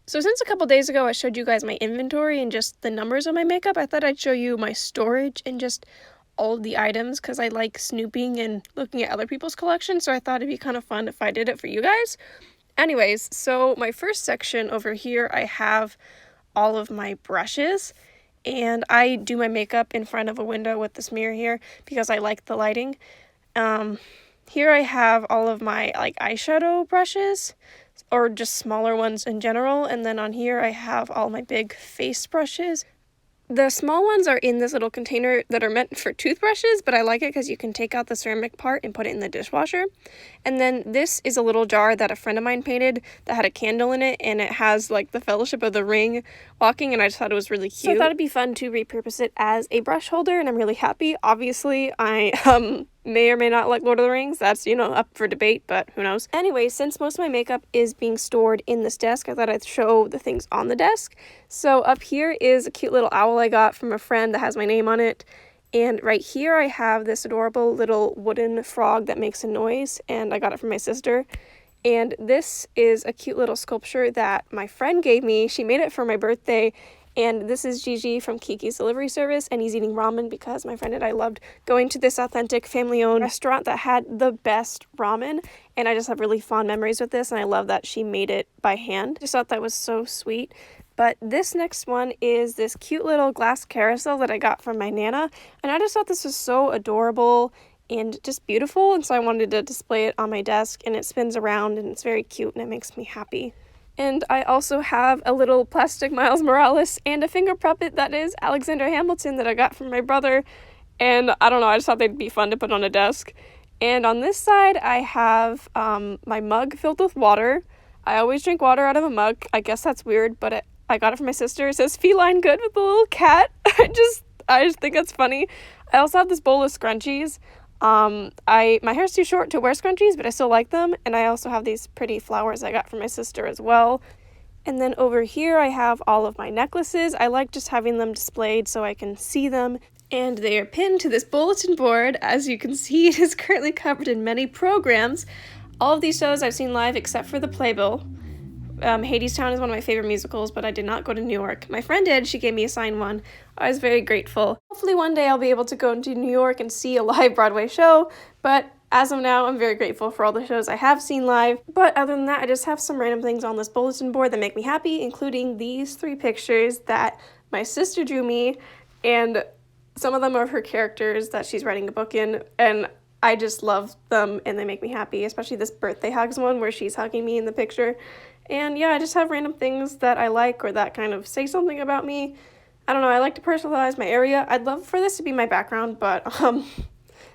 So since a couple days ago I showed you guys my inventory and just the numbers on my makeup, I thought I'd show you my storage and just all of the items because I like snooping and looking at other people's collections, so I thought it'd be kind of fun if I did it for you guys. Anyways, so my first section over here, I have all of my brushes, and I do my makeup in front of a window with this mirror here because I like the lighting. Here I have all of my eyeshadow brushes, or just smaller ones in general, and then on here I have all my big face brushes. The small ones are in this little container that are meant for toothbrushes, but I like it because you can take out the ceramic part and put it in the dishwasher. And then this is a little jar that a friend of mine painted that had a candle in it, and it has like the Fellowship of the Ring walking, and I just thought it was really cute. So I thought it'd be fun to repurpose it as a brush holder, and I'm really happy. Obviously, I may or may not like Lord of the Rings. That's, up for debate, but who knows. Anyway, since most of my makeup is being stored in this desk, I thought I'd show the things on the desk. So up here is a cute little owl I got from a friend that has my name on it. And right here I have this adorable little wooden frog that makes a noise, and I got it from my sister. And this is a cute little sculpture that my friend gave me. She made it for my birthday. And this is Gigi from Kiki's Delivery Service, and he's eating ramen because my friend and I loved going to this authentic family-owned restaurant that had the best ramen, and I just have really fond memories with this, and I love that she made it by hand. Just thought that was so sweet. But this next one is this cute little glass carousel that I got from my Nana, and I just thought this was so adorable and just beautiful, and so I wanted to display it on my desk, and it spins around, and it's very cute, and it makes me happy. And I also have a little plastic Miles Morales and a finger puppet that is Alexander Hamilton that I got from my brother. And I don't know, I just thought they'd be fun to put on a desk. And on this side, I have my mug filled with water. I always drink water out of a mug. I guess that's weird, but I got it from my sister. It says feline good with a little cat. I just think that's funny. I also have this bowl of scrunchies. My hair's too short to wear scrunchies, but I still like them, and I also have these pretty flowers I got from my sister as well. And then over here I have all of my necklaces. I like just having them displayed so I can see them, and they are pinned to this bulletin board. As you can see, it is currently covered in many programs. All of these shows I've seen live except for the Playbill. Hadestown is one of my favorite musicals, but I did not go to New York. My friend did. She gave me a signed one. I was very grateful. Hopefully one day I'll be able to go to New York and see a live Broadway show, but as of now, I'm very grateful for all the shows I have seen live. But other than that, I just have some random things on this bulletin board that make me happy, including these 3 pictures that my sister drew me, and some of them are her characters that she's writing a book in, and I just love them and they make me happy, especially this birthday hugs one where she's hugging me in the picture. And yeah, I just have random things that I like or that kind of say something about me. I don't know, I like to personalize my area. I'd love for this to be my background, but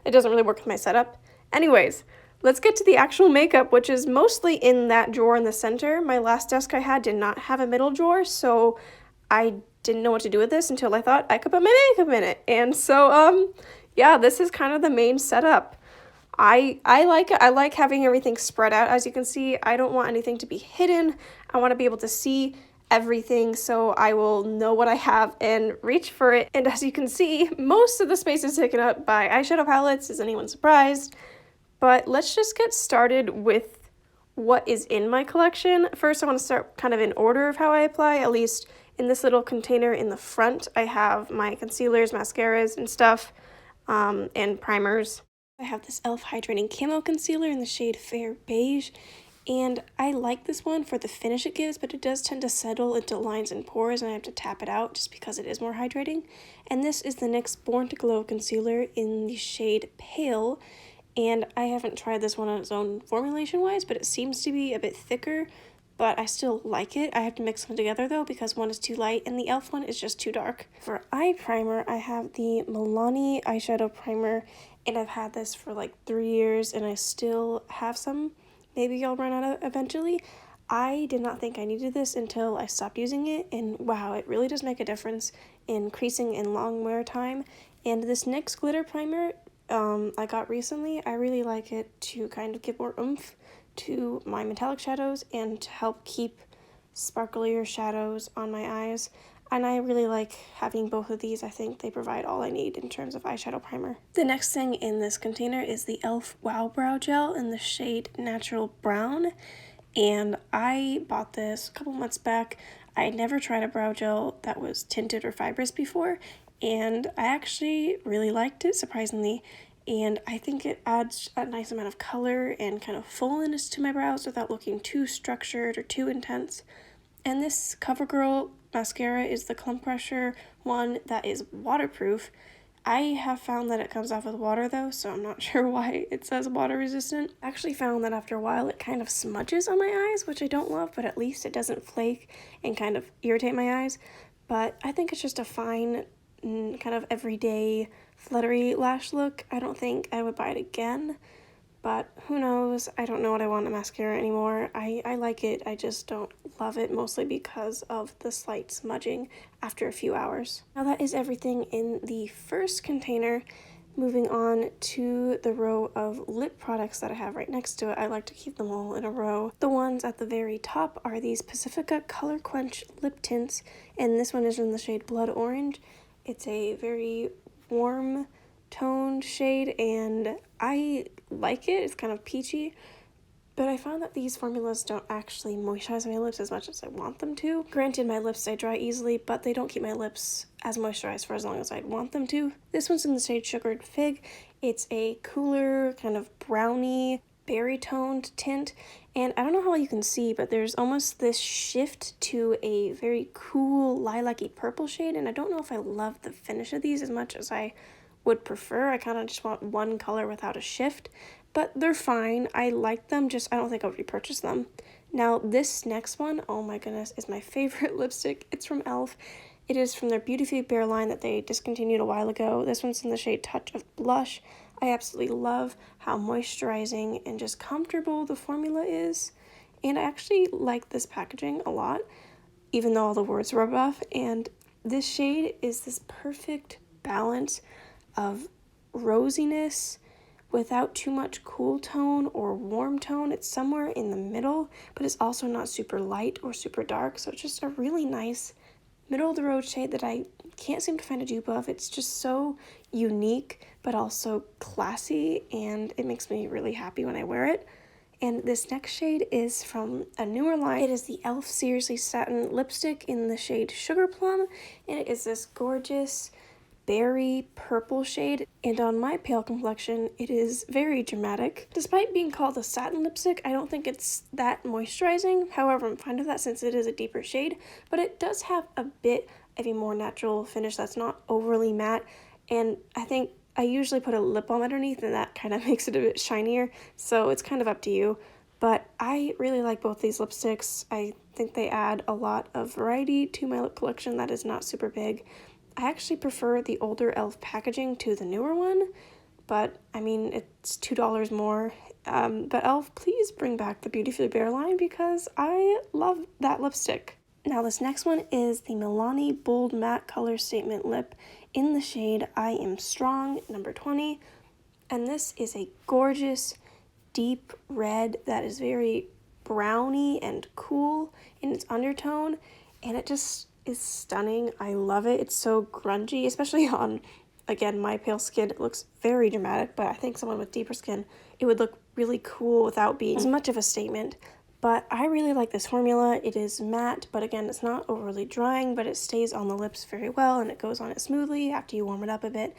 it doesn't really work with my setup. Anyways, let's get to the actual makeup, which is mostly in that drawer in the center. My last desk I had did not have a middle drawer, so I didn't know what to do with this until I thought I could put my makeup in it. And so, yeah, this is kind of the main setup. I like it. I like having everything spread out. As you can see, I don't want anything to be hidden. I want to be able to see everything, so I will know what I have and reach for it. And as you can see, most of the space is taken up by eyeshadow palettes. Is anyone surprised? But let's just get started with what is in my collection. First, I want to start kind of in order of how I apply, at least in this little container in the front. I have my concealers, mascaras, and stuff, and primers. I have this e.l.f. Hydrating Camo Concealer in the shade Fair Beige, and I like this one for the finish it gives, but it does tend to settle into lines and pores, and I have to tap it out just because it is more hydrating. And this is the NYX Born to Glow Concealer in the shade Pale, and I haven't tried this one on its own formulation-wise, but it seems to be a bit thicker, but I still like it. I have to mix them together though because one is too light and the e.l.f. one is just too dark. For eye primer, I have the Milani eyeshadow primer, and I've had this for like 3 years and I still have some. Maybe I'll run out of eventually. I did not think I needed this until I stopped using it, and wow, it really does make a difference in creasing and long wear time. And this NYX glitter primer I got recently, I really like it to kind of give more oomph to my metallic shadows and to help keep sparklier shadows on my eyes. And I really like having both of these. I think they provide all I need in terms of eyeshadow primer. The next thing in this container is the e.l.f. Wow Brow Gel in the shade Natural Brown. and I bought this a couple months back. I had never tried a brow gel that was tinted or fibrous before, and I actually really liked it, surprisingly, and I think it adds a nice amount of color and kind of fullness to my brows without looking too structured or too intense. And this Covergirl mascara is the clump crusher one that is waterproof. I have found that it comes off with water though, so I'm not sure why it says water resistant. I actually found that after a while it kind of smudges on my eyes, which I don't love, but at least it doesn't flake and kind of irritate my eyes. But I think it's just a fine, kind of everyday fluttery lash look. I don't think I would buy it again, but who knows? I don't know what I want in mascara anymore. I like it, I just don't love it, mostly because of the slight smudging after a few hours. Now that is everything in the first container. Moving on to the row of lip products that I have right next to it. I like to keep them all in a row. The ones at the very top are these Pacifica Color Quench lip tints, and this one is in the shade Blood Orange. It's a very warm toned shade, and I like it. It's kind of peachy, but I found that these formulas don't actually moisturize my lips as much as I want them to. Granted, my lips stay dry easily, but they don't keep my lips as moisturized for as long as I'd want them to. This one's in the shade Sugared Fig. It's a cooler, kind of browny, berry toned tint, and I don't know how you can see, but there's almost this shift to a very cool lilac-y purple shade, and I don't know if I love the finish of these as much as I would prefer. I kind of just want one color without a shift, but they're fine. I like them, just I don't think I would repurchase them. Now this next one, oh my goodness, is my favorite lipstick. It's from e.l.f. It is from their Beautifully Bare line that they discontinued a while ago. This one's in the shade Touch of Blush. I absolutely love how moisturizing and just comfortable the formula is, and I actually like this packaging a lot, even though all the words rub off. And this shade is this perfect balance of rosiness without too much cool tone or warm tone. It's somewhere in the middle, but it's also not super light or super dark, so it's just a really nice middle of the road shade that I can't seem to find a dupe of. It's just so unique but also classy, and it makes me really happy when I wear it. And this next shade is from a newer line. It is the e.l.f. Seriously Satin lipstick in the shade Sugar Plum, and it is this gorgeous berry purple shade, and on my pale complexion it is very dramatic. Despite being called a satin lipstick, I don't think it's that moisturizing. However, I'm fine with that since it is a deeper shade, but it does have a bit of a more natural finish that's not overly matte, and I think I usually put a lip balm underneath and that kind of makes it a bit shinier, so it's kind of up to you. But I really like both these lipsticks. I think they add a lot of variety to my lip collection that is not super big. I actually prefer the older e.l.f. packaging to the newer one, but I mean, it's $2 more. But e.l.f., please bring back the Beautifully Bare line because I love that lipstick. Now this next one is the Milani Bold Matte Color Statement Lip in the shade I Am Strong, number 20. And this is a gorgeous, deep red that is very browny and cool in its undertone, and it just is stunning. I love it. It's so grungy, especially on, again, my pale skin. It looks very dramatic, but I think someone with deeper skin, it would look really cool without being as much of a statement. But I really like this formula. It is matte, but again, it's not overly drying, but it stays on the lips very well, and it goes on it smoothly after you warm it up a bit,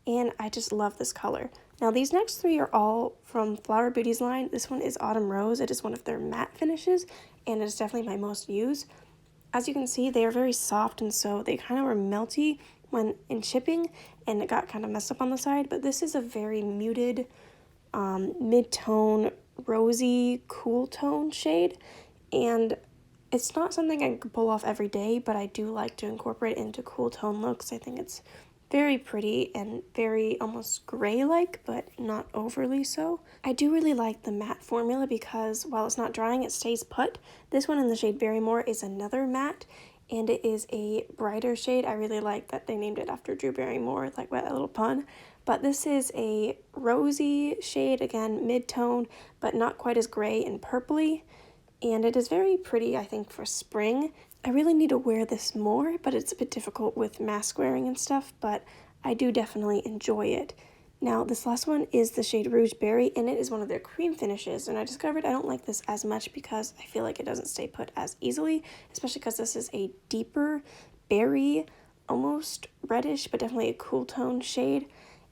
and I just love this color. Now these next three are all from Flower Beauty's line. This one is Autumn Rose. It is one of their matte finishes, and it is definitely my most used. As you can see, they are very soft, and so they kind of were melty when in shipping, and it got kind of messed up on the side, but this is a very muted, mid-tone, rosy, cool tone shade, and it's not something I could pull off every day, but I do like to incorporate into cool tone looks. I think it's very pretty and very almost gray-like, but not overly so. I do really like the matte formula because while it's not drying, it stays put. This one in the shade Barrymore is another matte, and it is a brighter shade. I really like that they named it after Drew Barrymore, like that little pun. But this is a rosy shade, again, mid-tone, but not quite as gray and purpley. And it is very pretty, I think, for spring. I really need to wear this more, but it's a bit difficult with mask wearing and stuff, but I do definitely enjoy it. Now, this last one is the shade Rouge Berry, and it is one of their cream finishes, and I discovered I don't like this as much because I feel like it doesn't stay put as easily, especially because this is a deeper berry, almost reddish, but definitely a cool tone shade.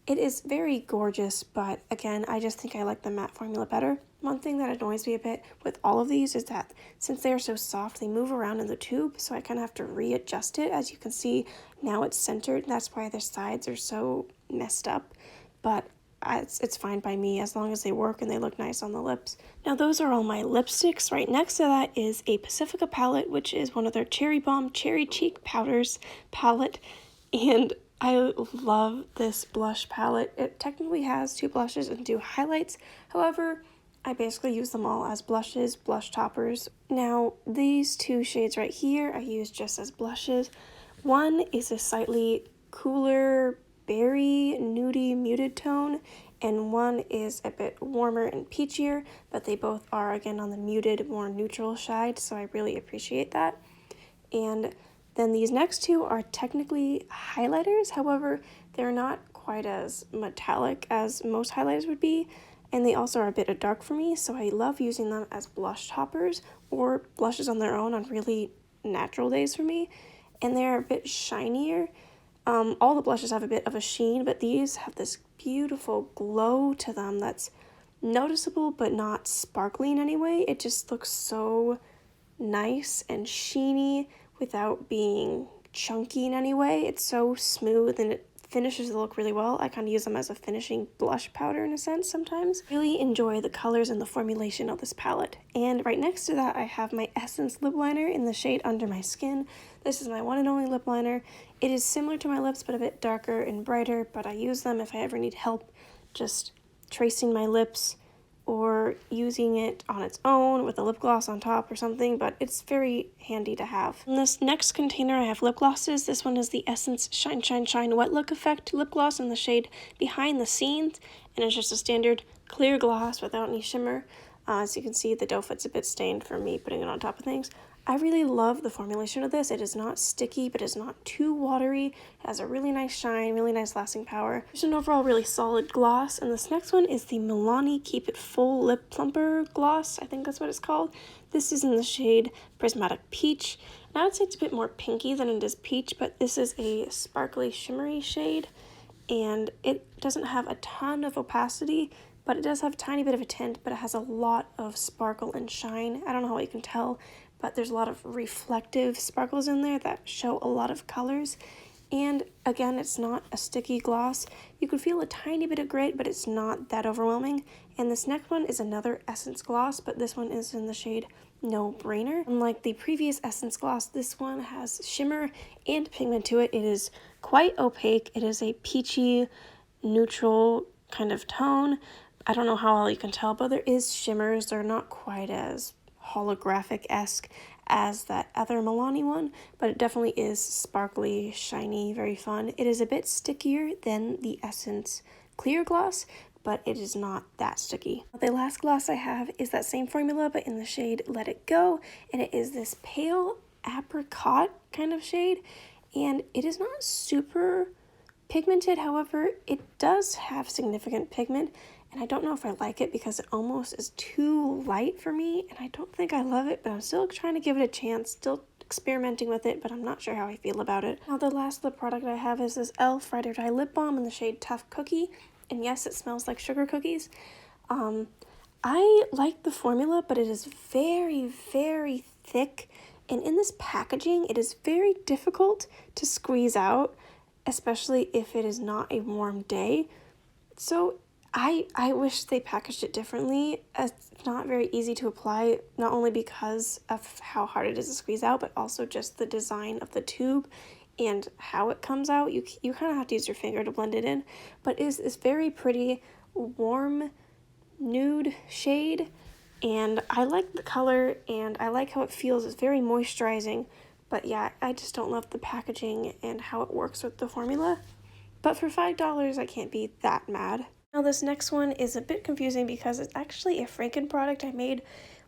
It is very gorgeous, but again, I just think I like the matte formula better. One thing that annoys me a bit with all of these is that since they are so soft, they move around in the tube, so I kind of have to readjust it. As you can see, now it's centered, and that's why their sides are so messed up. But it's fine by me as long as they work and they look nice on the lips. Now those are all my lipsticks. Right next to that is a Pacifica Palette, which is one of their Cherry Balm Cherry Cheek Powders palette. And I love this blush palette. It technically has 2 blushes and 2 highlights. However, I basically use them all as blushes, blush toppers. Now these 2 shades right here I use just as blushes. One is a slightly cooler berry nudie muted tone, and one is a bit warmer and peachier, but they both are again on the muted, more neutral side, so I really appreciate that. And then these next 2 are technically highlighters, however they're not quite as metallic as most highlighters would be, and they also are a bit dark for me, so I love using them as blush toppers or blushes on their own on really natural days for me. And they're a bit shinier. All the blushes have a bit of a sheen, but these have this beautiful glow to them that's noticeable but not sparkly in any way. It just looks so nice and sheeny without being chunky in any way. It's so smooth and it finishes the look really well. I kind of use them as a finishing blush powder in a sense sometimes. Really enjoy the colors and the formulation of this palette. And right next to that I have my Essence lip liner in the shade Under My Skin. This is my one and only lip liner. It is similar to my lips but a bit darker and brighter, but I use them if I ever need help just tracing my lips or using it on its own with a lip gloss on top or something, but it's very handy to have. In this next container I have lip glosses. This one is the Essence Shine Shine Shine Wet Look Effect lip gloss in the shade Behind the Scenes, and it's just a standard clear gloss without any shimmer. As you can see, the dough foot's a bit stained from me putting it on top of things. I really love the formulation of this. It is not sticky, but it's not too watery. It has a really nice shine, really nice lasting power. It's an overall really solid gloss. And this next one is the Milani Keep It Full Lip Plumper Gloss. I think that's what it's called. This is in the shade Prismatic Peach. Now I'd say it's a bit more pinky than it is peach, but this is a sparkly shimmery shade. And it doesn't have a ton of opacity, but it does have a tiny bit of a tint, but it has a lot of sparkle and shine. I don't know how you can tell, but there's a lot of reflective sparkles in there that show a lot of colors. And again, it's not a sticky gloss. You can feel a tiny bit of grit, but it's not that overwhelming. And this next one is another Essence gloss, but this one is in the shade No Brainer. Unlike the previous Essence gloss, this one has shimmer and pigment to it. It is quite opaque. It is a peachy, neutral kind of tone. I don't know how well you can tell, but there is shimmers. They're not quite as holographic-esque as that other Milani one, but it definitely is sparkly, shiny, very fun. It is a bit stickier than the Essence clear gloss, but it is not that sticky. The last gloss I have is that same formula, but in the shade Let It Go, and it is this pale apricot kind of shade, and it is not super pigmented. However, it does have significant pigment, and I don't know if I like it because it almost is too light for me, and I don't think I love it, but I'm still trying to give it a chance, still experimenting with it, but I'm not sure how I feel about it. Now, the last lip product I have is this e.l.f. Ride or Die Lip Balm in the shade Tough Cookie, and yes, it smells like sugar cookies. I like the formula, but it is very, very thick, and in this packaging, it is very difficult to squeeze out, especially if it is not a warm day. So I wish they packaged it differently. It's not very easy to apply, not only because of how hard it is to squeeze out, but also just the design of the tube and how it comes out. You kind of have to use your finger to blend it in, but it's very pretty, warm, nude shade, and I like the color, and I like how it feels. It's very moisturizing, but yeah, I just don't love the packaging and how it works with the formula. But for $5, I can't be that mad. Now this next one is a bit confusing because it's actually a Franken product I made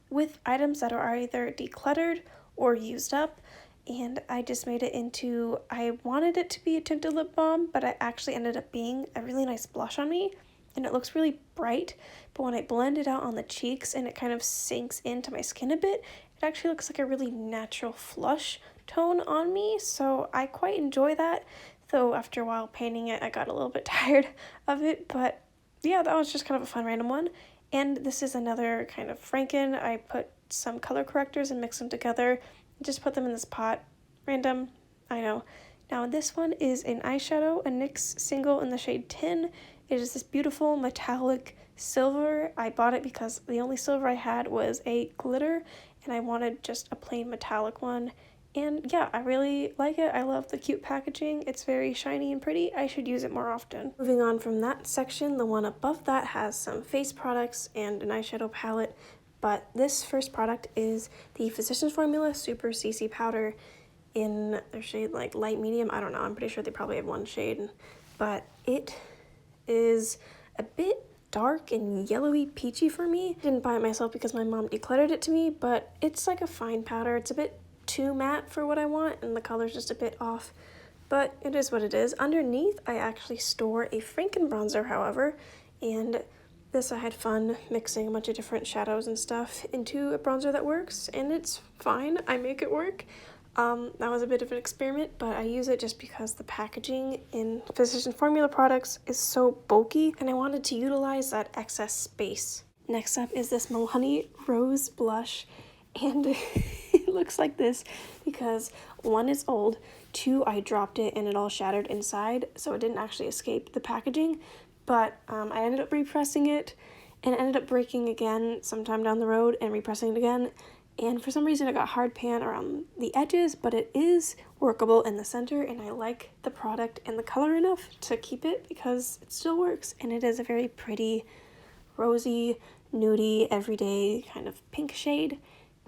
with items that are either decluttered or used up. and I just made it into, I wanted it to be a tinted lip balm, but it actually ended up being a really nice blush on me, and it looks really bright, but when I blend it out on the cheeks and it kind of sinks into my skin a bit, it actually looks like a really natural flush tone on me, so I quite enjoy that, though after a while painting it, I got a little bit tired of it, but yeah, that was just kind of a fun random one. And this is another kind of Franken. I put some color correctors and mixed them together. Just put them in this pot. Random, I know. Now this one is an eyeshadow, a NYX single in the shade Tin. It is this beautiful metallic silver. I bought it because the only silver I had was a glitter, and I wanted just a plain metallic one. And yeah, I really like it. I love the cute packaging. It's very shiny and pretty. I should use it more often. Moving on from that section, the one above that has some face products and an eyeshadow palette. But this first product is the Physicians Formula Super CC Powder in their shade like light medium. I don't know. I'm pretty sure they probably have one shade. But it is a bit dark and yellowy peachy for me. I didn't buy it myself because my mom decluttered it to me, but it's like a fine powder. It's a bit too matte for what I want, and the color's just a bit off, but it is what it is. Underneath, I actually store a Franken bronzer, however, and this I had fun mixing a bunch of different shadows and stuff into a bronzer that works, and it's fine. I make it work. That was a bit of an experiment, but I use it just because the packaging in Physicians Formula products is so bulky, and I wanted to utilize that excess space. Next up is this Milani Rose Blush, and it looks like this because 1, it's old, 2, I dropped it and it all shattered inside, so it didn't actually escape the packaging, but I ended up repressing it and it ended up breaking again sometime down the road and repressing it again, and for some reason it got hard pan around the edges, but it is workable in the center, and I like the product and the color enough to keep it because it still works, and it is a very pretty rosy, nudie, everyday kind of pink shade,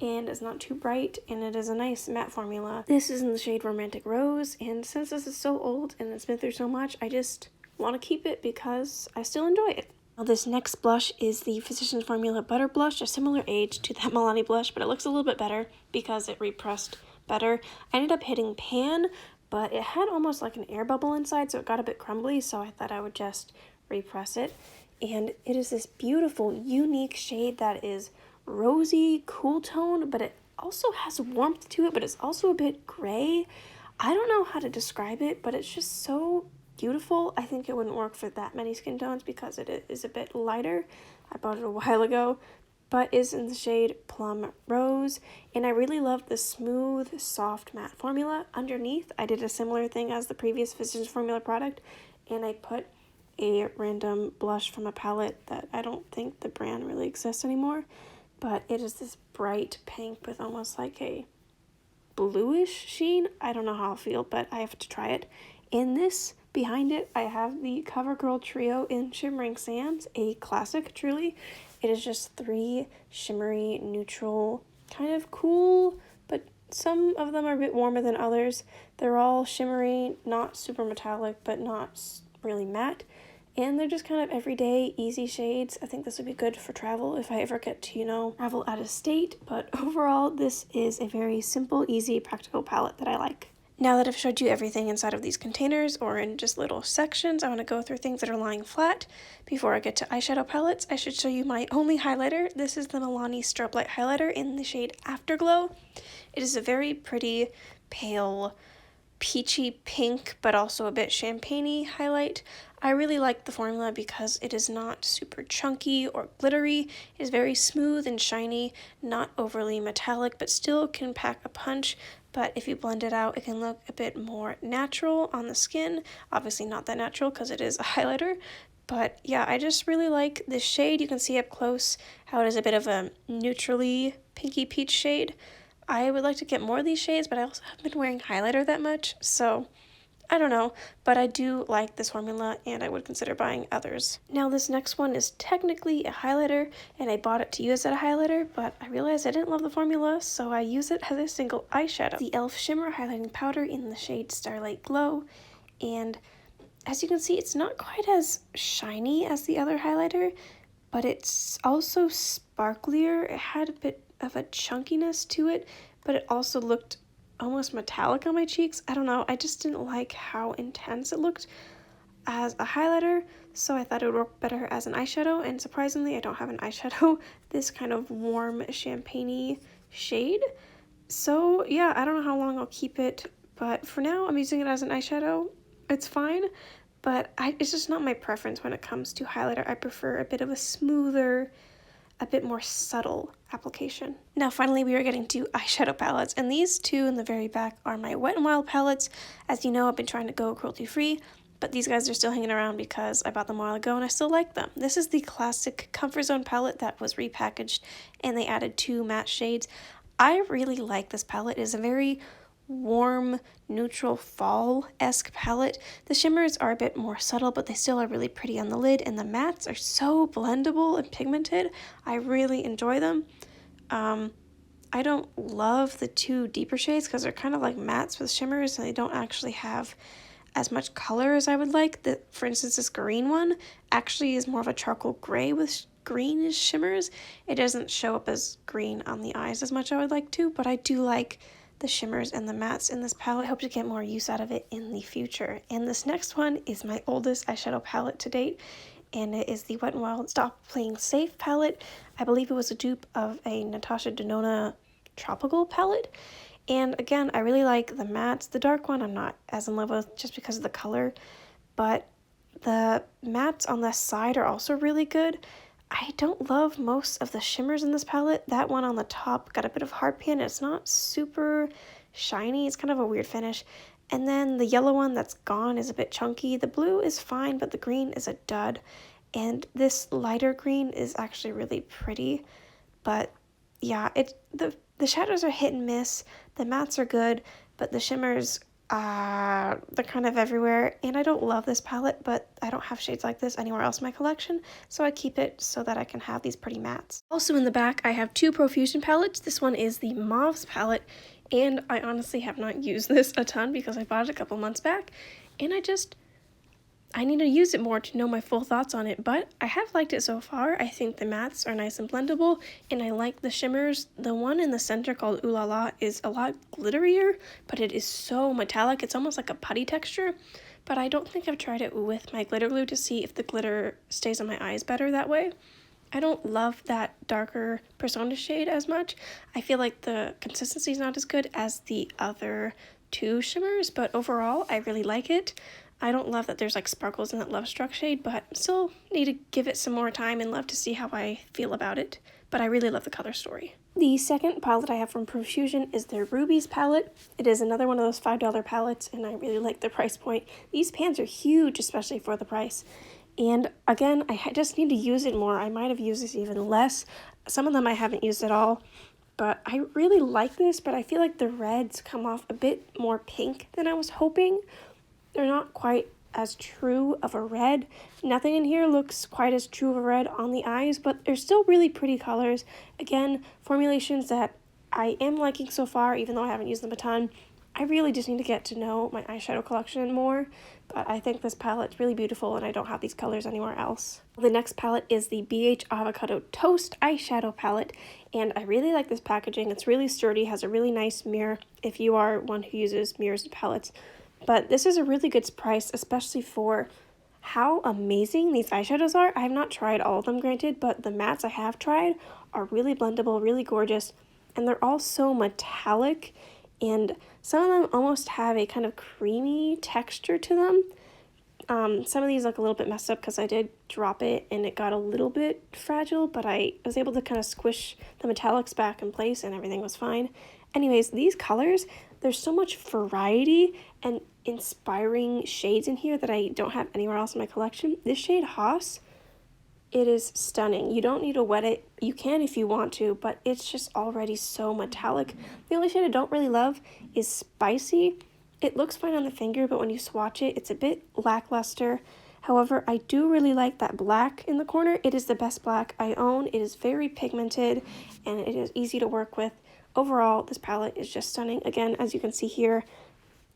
and it's not too bright, and it is a nice matte formula. This is in the shade Romantic Rose, and since this is so old and it's been through so much, I just want to keep it because I still enjoy it. Now this next blush is the Physicians Formula Butter Blush, a similar age to that Milani blush, but it looks a little bit better because it repressed better. I ended up hitting pan, but it had almost like an air bubble inside, so it got a bit crumbly, so I thought I would just repress it. And it is this beautiful, unique shade that is rosy, cool tone, but it also has warmth to it, but it's also a bit gray. I don't know how to describe it, but it's just so beautiful. I think it wouldn't work for that many skin tones because it is a bit lighter. I bought it a while ago, but is in the shade Plum Rose, and I really love the smooth, soft matte formula. Underneath, I did a similar thing as the previous Physicians Formula product, and I put a random blush from a palette that I don't think the brand really exists anymore, but it is this bright pink with almost like a bluish sheen. I don't know how I'll feel, but I have to try it. In this, behind it, I have the Covergirl Trio in Shimmering Sands, a classic, truly. It is just 3 shimmery, neutral, kind of cool, but some of them are a bit warmer than others. They're all shimmery, not super metallic, but not really matte. And they're just kind of everyday, easy shades. I think this would be good for travel if I ever get to, travel out of state. But overall, this is a very simple, easy, practical palette that I like. Now that I've showed you everything inside of these containers or in just little sections, I want to go through things that are lying flat. Before I get to eyeshadow palettes, I should show you my only highlighter. This is the Milani Strobe Light Highlighter in the shade Afterglow. It is a very pretty, pale, peachy pink, but also a bit champagne-y highlight. I really like the formula because it is not super chunky or glittery. It is very smooth and shiny, not overly metallic, but still can pack a punch. But if you blend it out, it can look a bit more natural on the skin. Obviously not that natural because it is a highlighter. But yeah, I just really like this shade. You can see up close how it is a bit of a neutrally pinky peach shade. I would like to get more of these shades, but I also haven't been wearing highlighter that much, so I don't know, but I do like this formula and I would consider buying others. Now this next one is technically a highlighter, and I bought it to use as a highlighter, but I realized I didn't love the formula, so I use it as a single eyeshadow. The e.l.f. Shimmer Highlighting Powder in the shade Starlight Glow, and as you can see, it's not quite as shiny as the other highlighter, but it's also sparklier. It had a bit of a chunkiness to it, but it also looked almost metallic on my cheeks. I don't know, I just didn't like how intense it looked as a highlighter, so I thought it would work better as an eyeshadow, and surprisingly I don't have an eyeshadow this kind of warm champagne-y shade. So yeah, I don't know how long I'll keep it, but for now I'm using it as an eyeshadow. It's fine, but it's just not my preference when it comes to highlighter. I prefer a bit of a smoother, a bit more subtle application. Now finally we are getting to eyeshadow palettes, and these two in the very back are my Wet n Wild palettes. As you know, I've been trying to go cruelty free, but these guys are still hanging around because I bought them a while ago and I still like them. This is the classic Comfort Zone palette that was repackaged and they added 2 matte shades. I really like this palette. It is a very warm, neutral, fall-esque palette. The shimmers are a bit more subtle, but they still are really pretty on the lid, and the mattes are so blendable and pigmented. I really enjoy them. I don't love the 2 deeper shades because they're kind of like mattes with shimmers and they don't actually have as much color as I would like. For instance, this green one actually is more of a charcoal gray with greenish shimmers. It doesn't show up as green on the eyes as much as I would like to, but I do like the shimmers and the mattes in this palette. I hope to get more use out of it in the future. And this next one is my oldest eyeshadow palette to date, and it is the Wet n Wild Stop Playing Safe palette. I believe it was a dupe of a Natasha Denona Tropical palette. And again, I really like the mattes. The dark one I'm not as in love with just because of the color, but the mattes on this side are also really good. I don't love most of the shimmers in this palette. That one on the top got a bit of hard pan. It's not super shiny. It's kind of a weird finish. And then the yellow one that's gone is a bit chunky. The blue is fine, but the green is a dud. And this lighter green is actually really pretty. But yeah, the shadows are hit and miss. The mattes are good, but the shimmers, they're kind of everywhere. And I don't love this palette, but I don't have shades like this anywhere else in my collection, so I keep it so that I can have these pretty mattes. Also in the back, I have 2 Profusion palettes. This one is the Mauves palette, and I honestly have not used this a ton because I bought it a couple months back, and I need to use it more to know my full thoughts on it, but I have liked it so far. I think the mattes are nice and blendable, and I like the shimmers. The one in the center called Ooh La La is a lot glitterier, but it is so metallic. It's almost like a putty texture, but I don't think I've tried it with my glitter glue to see if the glitter stays on my eyes better that way. I don't love that darker Persona shade as much. I feel like the consistency is not as good as the other 2 shimmers, but overall, I really like it. I don't love that there's like sparkles in that Love Struck shade, but still need to give it some more time and love to see how I feel about it. But I really love the color story. The second palette I have from Profusion is their Rubies palette. It is another one of those $5 palettes, and I really like the price point. These pans are huge, especially for the price. And again, I just need to use it more. I might have used this even less. Some of them I haven't used at all. But I really like this, but I feel like the reds come off a bit more pink than I was hoping. They're not quite as true of a red. Nothing in here looks quite as true of a red on the eyes, but they're still really pretty colors. Again, formulations that I am liking so far, even though I haven't used them a ton. I really just need to get to know my eyeshadow collection more, but I think this palette's really beautiful and I don't have these colors anywhere else. The next palette is the BH Avocado Toast eyeshadow palette, and I really like this packaging. It's really sturdy, has a really nice mirror if you are one who uses mirrors and palettes. But this is a really good price, especially for how amazing these eyeshadows are. I have not tried all of them, granted, but the mattes I have tried are really blendable, really gorgeous, and they're all so metallic, and some of them almost have a kind of creamy texture to them. Some of these look a little bit messed up because I did drop it and it got a little bit fragile, but I was able to kind of squish the metallics back in place and everything was fine. Anyways, these colors, there's so much variety and inspiring shades in here that I don't have anywhere else in my collection. This shade Haas, it is stunning. You don't need to wet it. You can if you want to, but it's just already so metallic. The only shade I don't really love is Spicy. It looks fine on the finger, but when you swatch it, it's a bit lackluster. However, I do really like that black in the corner. It is the best black I own. It is very pigmented and it is easy to work with. Overall, this palette is just stunning. Again, as you can see here,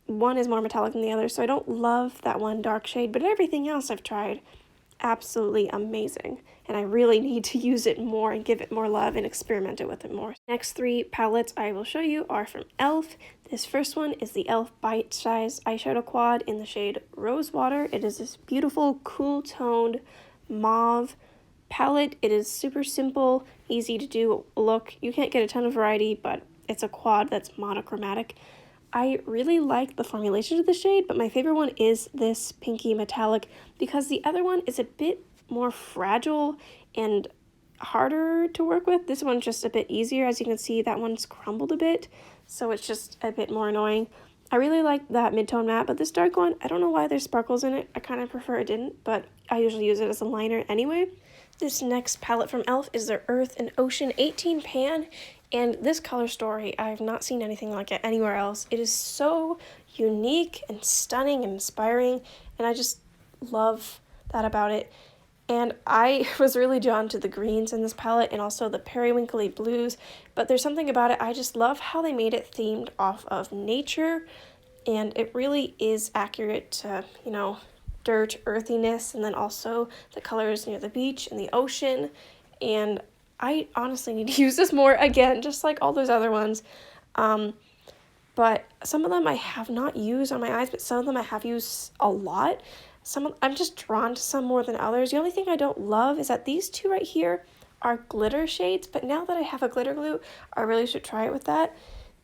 one is more metallic than the other, so I don't love that one dark shade, but everything else I've tried absolutely amazing, and I really need to use it more and give it more love and experiment with it more. Next three palettes I will show you are from e.l.f. This first one is the e.l.f. Bite Size Eyeshadow Quad in the shade Rose Water. It is this beautiful, cool toned mauve palette. It is super simple, easy to do look. You can't get a ton of variety, but it's a quad that's monochromatic. I really like the formulation of the shade, but my favorite one is this pinky metallic because the other one is a bit more fragile and harder to work with. This one's just a bit easier. As you can see, that one's crumbled a bit, so it's just a bit more annoying. I really like that mid-tone matte, but this dark one, I don't know why there's sparkles in it. I kind of prefer it didn't, but I usually use it as a liner anyway. This next palette from e.l.f. is their Earth and Ocean 18 pan, and this color story, I have not seen anything like it anywhere else. It is so unique and stunning and inspiring, and I just love that about it. And I was really drawn to the greens in this palette and also the periwinkly blues, but there's something about it, I just love how they made it themed off of nature, and it really is accurate to, you know, dirt, earthiness, and then also the colors near the beach and the ocean. And I honestly need to use this more again, just like all those other ones. But some of them I have not used on my eyes, but some of them I have used a lot. I'm just drawn to some more than others. The only thing I don't love is that these two right here are glitter shades, but now that I have a glitter glue, I really should try it with that.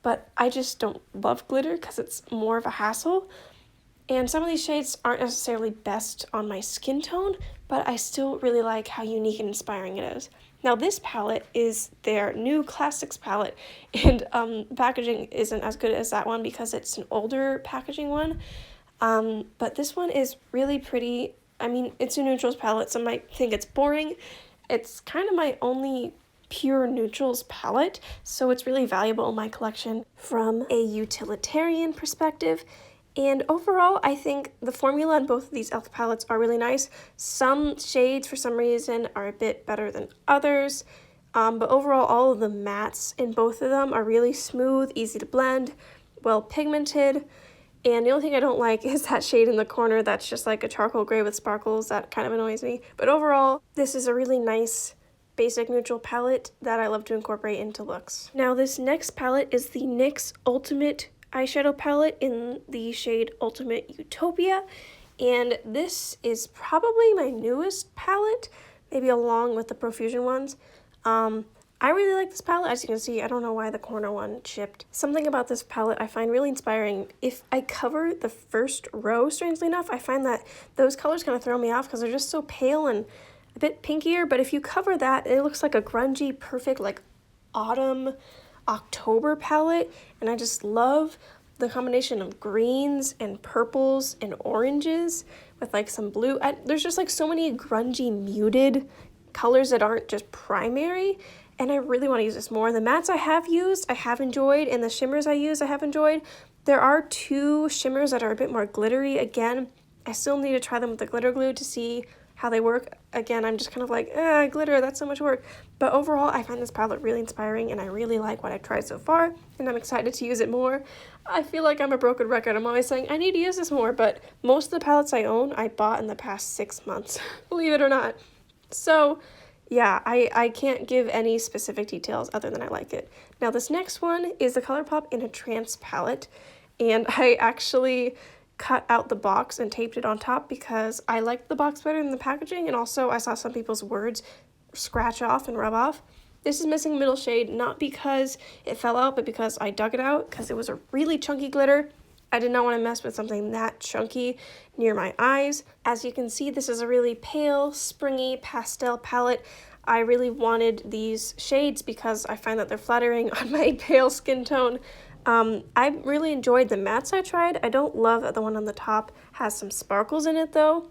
But I just don't love glitter because it's more of a hassle. And some of these shades aren't necessarily best on my skin tone, but I still really like how unique and inspiring it is. Now this palette is their new Classics palette, and packaging isn't as good as that one because it's an older packaging one. But this one is really pretty. I mean, it's a neutrals palette, some might think it's boring. It's kind of my only pure neutrals palette, so it's really valuable in my collection from a utilitarian perspective. And overall, I think the formula in both of these e.l.f. palettes are really nice. Some shades, for some reason, are a bit better than others. But overall, all of the mattes in both of them are really smooth, easy to blend, well pigmented. And the only thing I don't like is that shade in the corner that's just like a charcoal gray with sparkles. That kind of annoys me. But overall, this is a really nice basic neutral palette that I love to incorporate into looks. Now, this next palette is the NYX Ultimate Eyeshadow palette in the shade Ultimate Utopia, and this is probably my newest palette, maybe along with the Profusion ones. I really like this palette. As you can see, I don't know why the corner one chipped. Something about this palette I find really inspiring. If I cover the first row, strangely enough, I find that those colors kind of throw me off because they're just so pale and a bit pinkier, but if you cover that, it looks like a grungy, perfect, like autumn October palette, and I just love the combination of greens and purples and oranges with like some blue. There's just like so many grungy muted colors that aren't just primary, and I really want to use this more. The mattes I have used, I have enjoyed, and the shimmers I use, I have enjoyed. There are two shimmers that are a bit more glittery. Again, I still need to try them with the glitter glue to see how they work. Again, I'm just kind of like, glitter, that's so much work. But overall, I find this palette really inspiring, and I really like what I've tried so far, and I'm excited to use it more. I feel like I'm a broken record. I'm always saying, I need to use this more, but most of the palettes I own, I bought in the past 6 months, believe it or not. So, yeah, I can't give any specific details other than I like it. Now, this next one is the Colourpop in a Trance palette, and I actually cut out the box and taped it on top because I liked the box better than the packaging, and also I saw some people's words scratch off and rub off. This is missing middle shade, not because it fell out, but because I dug it out because it was a really chunky glitter. I did not want to mess with something that chunky near my eyes. As you can see, this is a really pale, springy pastel palette. I really wanted these shades because I find that they're flattering on my pale skin tone. I really enjoyed the mattes I tried. I don't love that the one on the top has some sparkles in it though.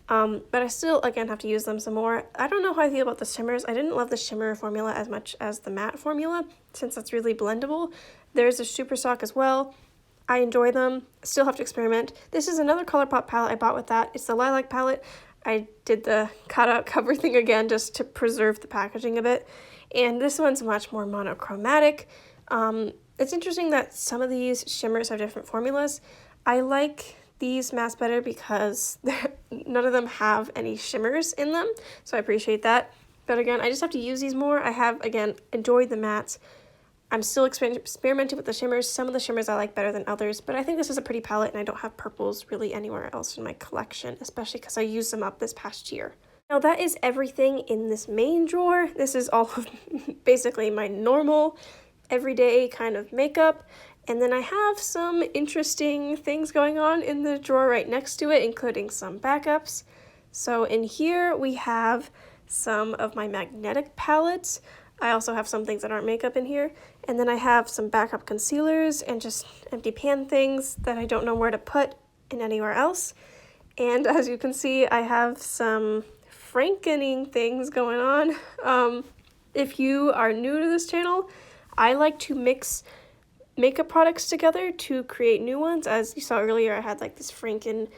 But I still, again, have to use them some more. I don't know how I feel about the shimmers. I didn't love the shimmer formula as much as the matte formula, since that's really blendable. There's a Super Sock as well. I enjoy them. Still have to experiment. This is another Colourpop palette I bought with that. It's the Lilac Palette. I did the cut-out cover thing again just to preserve the packaging a bit. And this one's much more monochromatic. It's interesting that some of these shimmers have different formulas. I like these mattes better because none of them have any shimmers in them, so I appreciate that. But again, I just have to use these more. I have, again, enjoyed the mattes. I'm still experimenting with the shimmers. Some of the shimmers I like better than others, but I think this is a pretty palette, and I don't have purples really anywhere else in my collection, especially because I used them up this past year. Now that is everything in this main drawer. This is all of basically my normal, everyday kind of makeup. And then I have some interesting things going on in the drawer right next to it, including some backups. So in here we have some of my magnetic palettes. I also have some things that aren't makeup in here. And then I have some backup concealers and just empty pan things that I don't know where to put in anywhere else. And as you can see, I have some frankening things going on. If you are new to this channel, I like to mix makeup products together to create new ones. As you saw earlier, I had like this Franken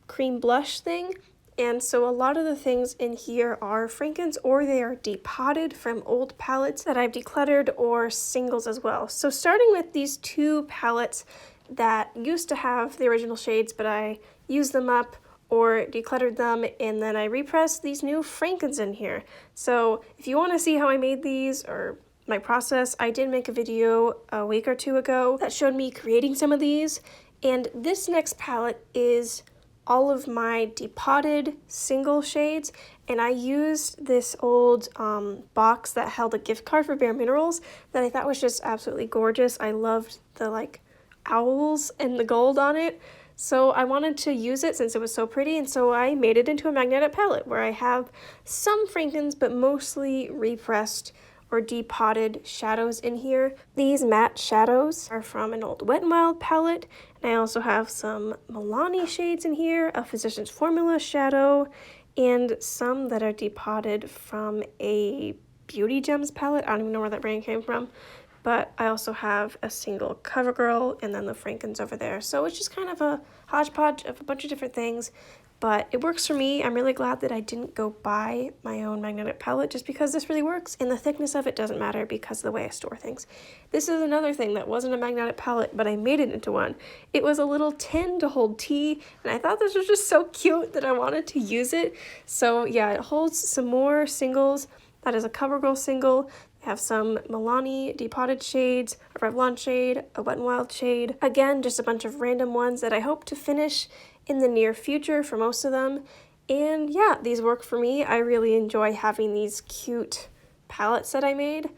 cream blush thing. And so a lot of the things in here are Frankens, or they are depotted from old palettes that I've decluttered, or singles as well. So starting with these two palettes that used to have the original shades, but I used them up or decluttered them, and then I repressed these new Frankens in here. So if you want to see how I made these or my process, I did make a video a week or two ago that showed me creating some of these. And this next palette is all of my depotted single shades, and I used this old box that held a gift card for Bare Minerals that I thought was just absolutely gorgeous. I loved the like owls and the gold on it, so I wanted to use it since it was so pretty, and so I made it into a magnetic palette where I have some Frankens but mostly repressed or depotted shadows in here. These matte shadows are from an old Wet n Wild palette, and I also have some Milani shades in here, a Physicians Formula shadow, and some that are depotted from a Beauty Gems palette. I don't even know where that brand came from, but I also have a single Covergirl and then the Frankens over there. So it's just kind of a hodgepodge of a bunch of different things, but it works for me. I'm really glad that I didn't go buy my own magnetic palette just because this really works, and the thickness of it doesn't matter because of the way I store things. This is another thing that wasn't a magnetic palette, but I made it into one. It was a little tin to hold tea, and I thought this was just so cute that I wanted to use it. So yeah, it holds some more singles. That is a Covergirl single. I have some Milani depotted shades, a Revlon shade, a Wet n Wild shade. Again, just a bunch of random ones that I hope to finish in the near future for most of them. And yeah, these work for me. I really enjoy having these cute palettes that I made.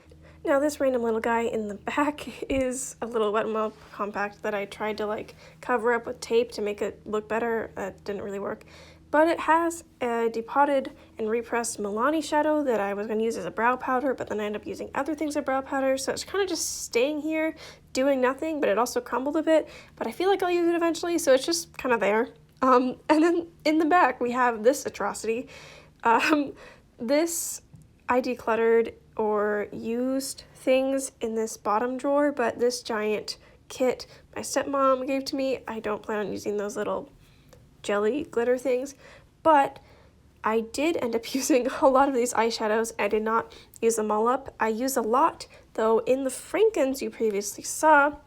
Now this random little guy in the back is a little Wet n Wild compact that I tried to like cover up with tape to make it look better. That didn't really work. But it has a depotted and repressed Milani shadow that I was going to use as a brow powder, but then I ended up using other things as brow powder, so it's kind of just staying here, doing nothing, but it also crumbled a bit, but I feel like I'll use it eventually, so it's just kind of there. And then in the back, we have this atrocity. This, I decluttered or used things in this bottom drawer, but this giant kit my stepmom gave to me, I don't plan on using those little jelly glitter things, but I did end up using a lot of these eyeshadows. I did not use them all up. I used a lot, though, in the Frankens you previously saw,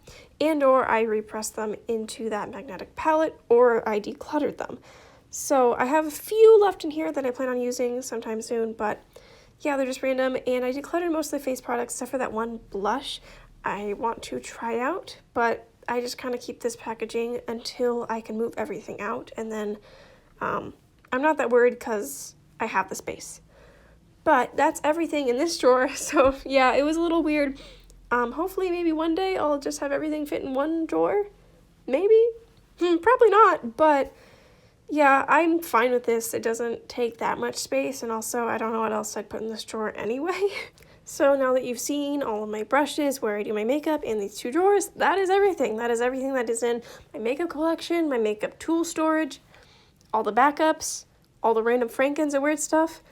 and or I repressed them into that magnetic palette, or I decluttered them. So I have a few left in here that I plan on using sometime soon, but yeah, they're just random, and I decluttered most of the face products except for that one blush I want to try out, but I just kind of keep this packaging until I can move everything out, and then I'm not that worried because I have the space. But that's everything in this drawer, so yeah, it was a little weird. Hopefully maybe one day I'll just have everything fit in one drawer. Maybe? Probably not, but yeah, I'm fine with this. It doesn't take that much space, and also I don't know what else I'd put in this drawer anyway. So now that you've seen all of my brushes, where I do my makeup, in these two drawers, that is everything. That is everything that is in my makeup collection, my makeup tool storage, all the backups, all the random Frankens and weird stuff.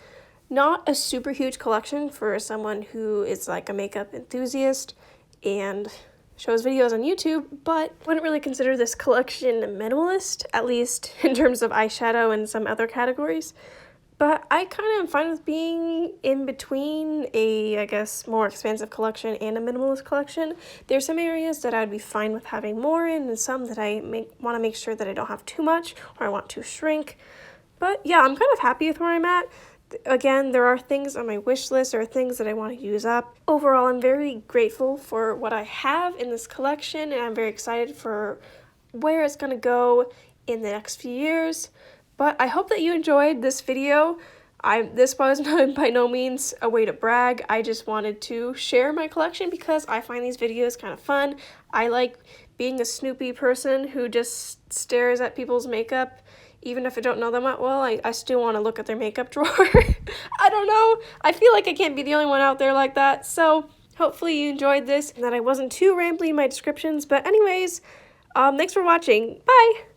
Not a super huge collection for someone who is like a makeup enthusiast and shows videos on YouTube, but wouldn't really consider this collection minimalist, at least in terms of eyeshadow and some other categories. But I kind of am fine with being in between a, I guess, more expansive collection and a minimalist collection. There's some areas that I'd be fine with having more in, and some that I want to make sure that I don't have too much or I want to shrink. But yeah, I'm kind of happy with where I'm at. Again, there are things on my wish list or things that I want to use up. Overall, I'm very grateful for what I have in this collection, and I'm very excited for where it's going to go in the next few years. But I hope that you enjoyed this video. This was by no means a way to brag. I just wanted to share my collection because I find these videos kind of fun. I like being a snoopy person who just stares at people's makeup. Even if I don't know them that well, I still want to look at their makeup drawer. I don't know. I feel like I can't be the only one out there like that. So hopefully you enjoyed this and that I wasn't too rambly in my descriptions. But anyways, thanks for watching. Bye!